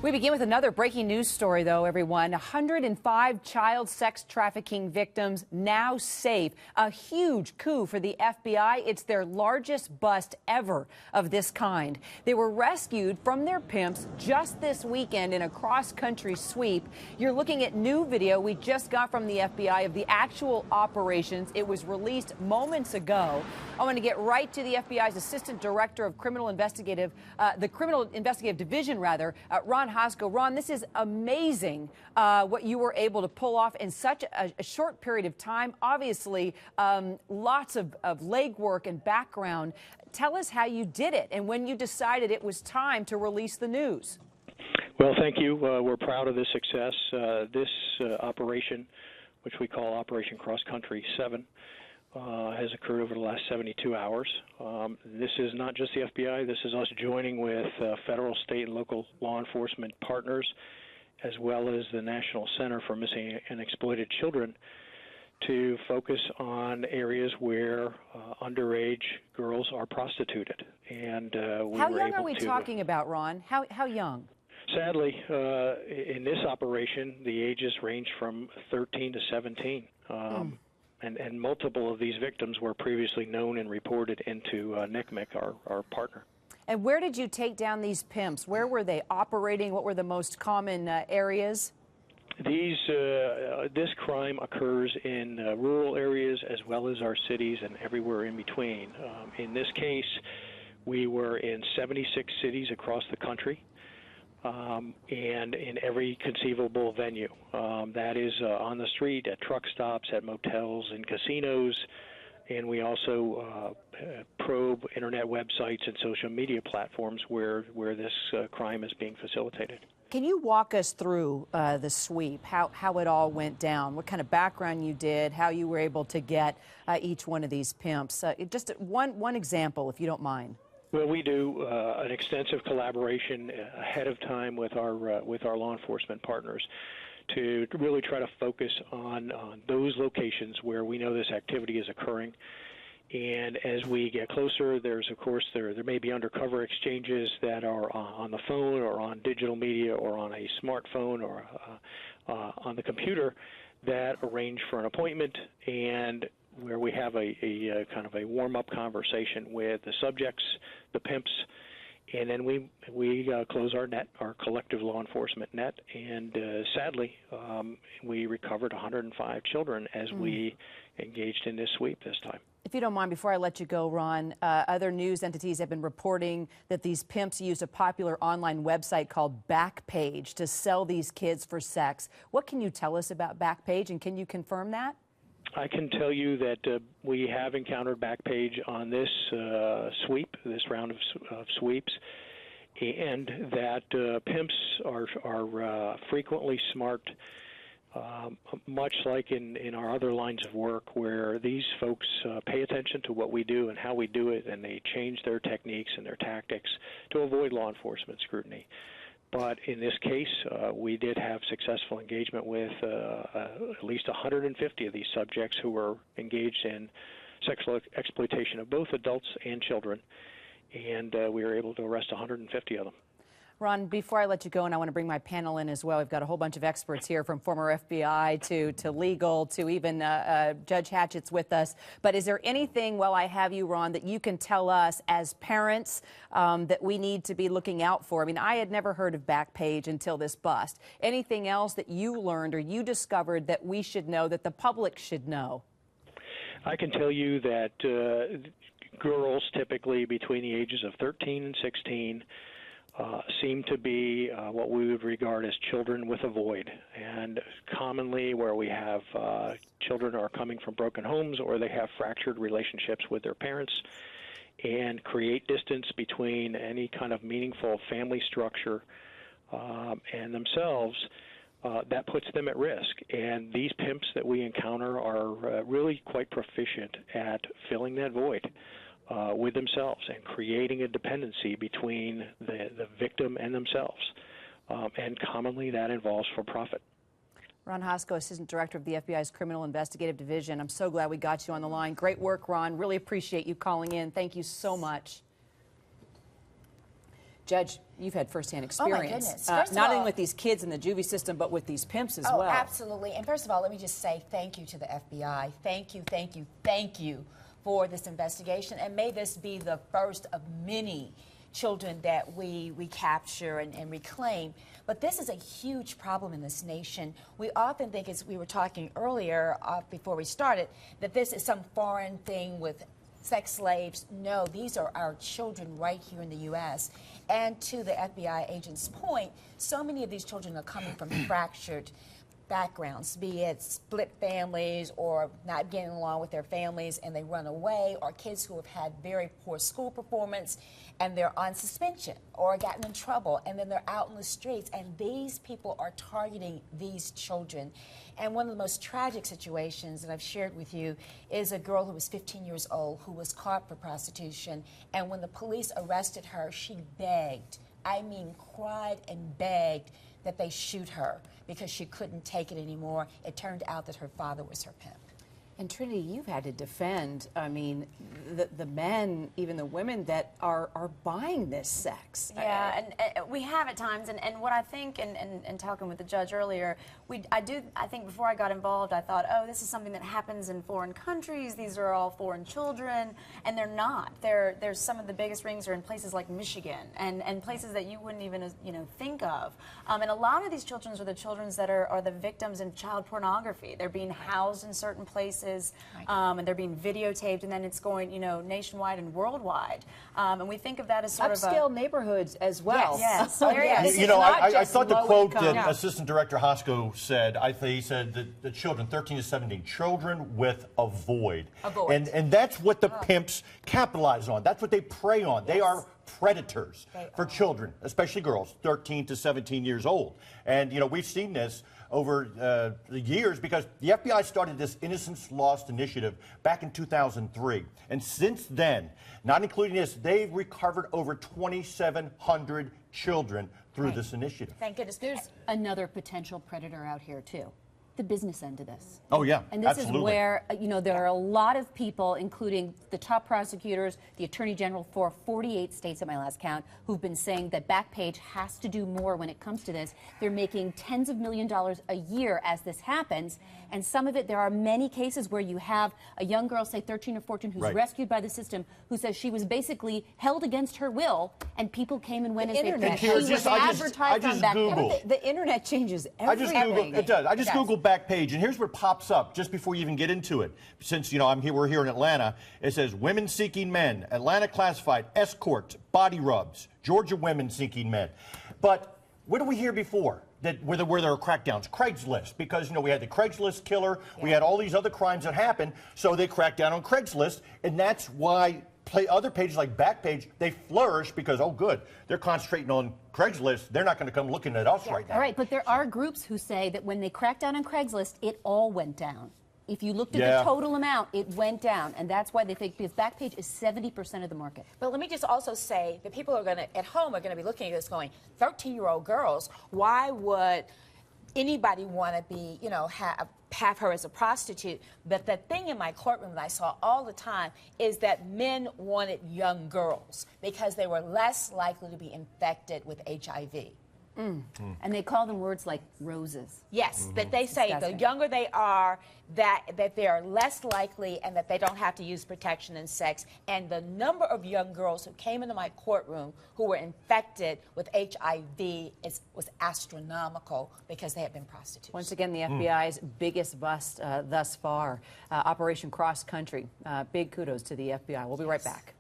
We begin with another breaking news story, though, everyone. 105 child sex trafficking victims now safe. A huge coup for the FBI. It's their largest bust ever of this kind. They were rescued from their pimps just this weekend in a cross-country sweep. You're looking at new video we just got from the FBI of the actual operations. It was released moments ago. I want to get right to the FBI's Assistant Director of Criminal Investigative, the Criminal Investigative Division, Ron Hosko. Ron, this is amazing what you were able to pull off in such a short period of time. Obviously, lots of legwork and background. Tell us how you did it and when you decided it was time to release the news. Well, thank you. We're proud of this success. This operation, which we call Operation Cross Country 7, has occurred over the last 72 hours. This is not just the FBI. This is us joining with federal, state, and local law enforcement partners, as well as the National Center for Missing and Exploited Children, to focus on areas where underage girls are prostituted. And how young are we talking about, Ron? How young? Sadly, in this operation, the ages range from 13 to 17. And multiple of these victims were previously known and reported into NCMEC, our partner. And where did you take down these pimps? Where were they operating? What were the most common areas? This crime occurs in rural areas as well as our cities and everywhere in between. In this case, we were in 76 cities across the country. And in every conceivable venue. That is on the street, at truck stops, at motels and casinos, and we also probe internet websites and social media platforms where this crime is being facilitated. Can you walk us through the sweep, how it all went down, what kind of background you did, how you were able to get each one of these pimps? Just one example, if you don't mind. Well, we do an extensive collaboration ahead of time with our law enforcement partners to really try to focus on those locations where we know this activity is occurring. And as we get closer, there's, of course, there may be undercover exchanges that are on the phone or on digital media or on a smartphone or on the computer that arrange for an appointment and where we have a kind of a warm-up conversation with the subjects, the pimps, and then we close our net, our collective law enforcement net, and sadly, we recovered 105 children as we engaged in this sweep this time. If you don't mind, before I let you go, Ron, other news entities have been reporting that these pimps use a popular online website called Backpage to sell these kids for sex. What can you tell us about Backpage, and can you confirm that? I can tell you that we have encountered Backpage on this sweep, this round of sweeps, and that pimps are frequently smart, much like in our other lines of work, where these folks pay attention to what we do and how we do it, and they change their techniques and their tactics to avoid law enforcement scrutiny. But in this case, we did have successful engagement with at least 150 of these subjects who were engaged in sexual exploitation of both adults and children, and we were able to arrest 150 of them. Ron, before I let you go, and I want to bring my panel in as well, we've got a whole bunch of experts here from former FBI to legal to even Judge Hatchett's with us. But is there anything, while I have you, Ron, that you can tell us as parents that we need to be looking out for? I mean, I had never heard of Backpage until this bust. Anything else that you learned or you discovered that we should know, that the public should know? I can tell you that girls typically between the ages of 13 and 16 seem to be what we would regard as children with a void, and commonly where we have children are coming from broken homes or they have fractured relationships with their parents and create distance between any kind of meaningful family structure and themselves, that puts them at risk. And these pimps that we encounter are really quite proficient at filling that void with themselves and creating a dependency between the victim and themselves. And commonly that involves for profit. Ron Hosko, Assistant Director of the FBI's Criminal Investigative Division. I'm so glad we got you on the line. Great work, Ron. Really appreciate you calling in. Thank you so much. Judge, you've had firsthand experience. Oh, my goodness. First of not all, only with these kids in the juvie system, but with these pimps as well. Oh, absolutely. And first of all, let me just say thank you to the FBI. Thank you, thank you, thank you for this investigation. And may this be the first of many children that we capture and reclaim. But this is a huge problem in this nation. We often think, as we were talking earlier before we started, that this is some foreign thing with sex slaves. No, these are our children right here in the U.S. And to the FBI agent's point, so many of these children are coming from fractured backgrounds, be it split families or not getting along with their families and they run away, or kids who have had very poor school performance and they're on suspension or gotten in trouble and then they're out in the streets, and these people are targeting these children. And one of the most tragic situations that I've shared with you is a girl who was 15 years old who was caught for prostitution, and when the police arrested her, she begged, I mean cried and begged, that they shoot her because she couldn't take it anymore. It turned out that her father was her pimp. And Trinity, you've had to defend, I mean, the men, even the women that are buying this sex. Yeah, and we have at times, and what I think, and talking with the judge earlier, I think before I got involved, I thought, oh, this is something that happens in foreign countries, these are all foreign children, and they're not. There's some of the biggest rings are in places like Michigan, and places that you wouldn't even, think of. And a lot of these children are the children that are the victims in child pornography. They're being housed in certain places, and they're being videotaped, and then it's going, nationwide and worldwide. And we think of that as sort upscale of neighborhoods as well. Yes. I thought the quote that Assistant Director Hosko said, he said that the children, 13 to 17, children with a void. And that's what the pimps capitalize on. That's what they prey on. Yes. They are predators for children, especially girls, 13 to 17 years old. And, we've seen this over the years because the FBI started this Innocence Lost initiative back in 2003. And since then, not including this, they've recovered over 2,700 children through this initiative. Thank goodness. There's another potential predator out here, too. The business end of this. Oh, yeah, and this absolutely. is where, there are a lot of people, including the top prosecutors, the Attorney General for 48 states at my last count, who've been saying that Backpage has to do more when it comes to this. They're making tens of millions of dollars a year as this happens, and some of it, there are many cases where you have a young girl, say 13 or 14, who's rescued by the system, who says she was basically held against her will, and people came and went as they pleased. She was advertised on Backpage. The internet changes everything. I just Googled Backpage, and here's what pops up just before you even get into it. Since we're here in Atlanta, it says women seeking men, Atlanta classified, escorts, body rubs, Georgia women seeking men. But what did we hear before? That where there are crackdowns, Craigslist, because we had the Craigslist killer, we had all these other crimes that happened, so they cracked down on Craigslist, and that's why other pages like Backpage, they flourish because, oh good, they're concentrating on Craigslist, they're not going to come looking at us right now. All right, but there are groups who say that when they cracked down on Craigslist, it all went down. If you looked at the total amount, it went down, and that's why they think, because Backpage is 70% of the market. But let me just also say that people are at home are going to be looking at this going, 13-year-old girls, why would anybody want to be, have her as a prostitute? But the thing in my courtroom that I saw all the time is that men wanted young girls because they were less likely to be infected with HIV. And they call them words like roses. Yes, that they say the younger they are, that they are less likely and that they don't have to use protection in sex. And the number of young girls who came into my courtroom who were infected with HIV was astronomical because they had been prostitutes. Once again, the FBI's biggest bust thus far, Operation Cross Country. Big kudos to the FBI. We'll be right back.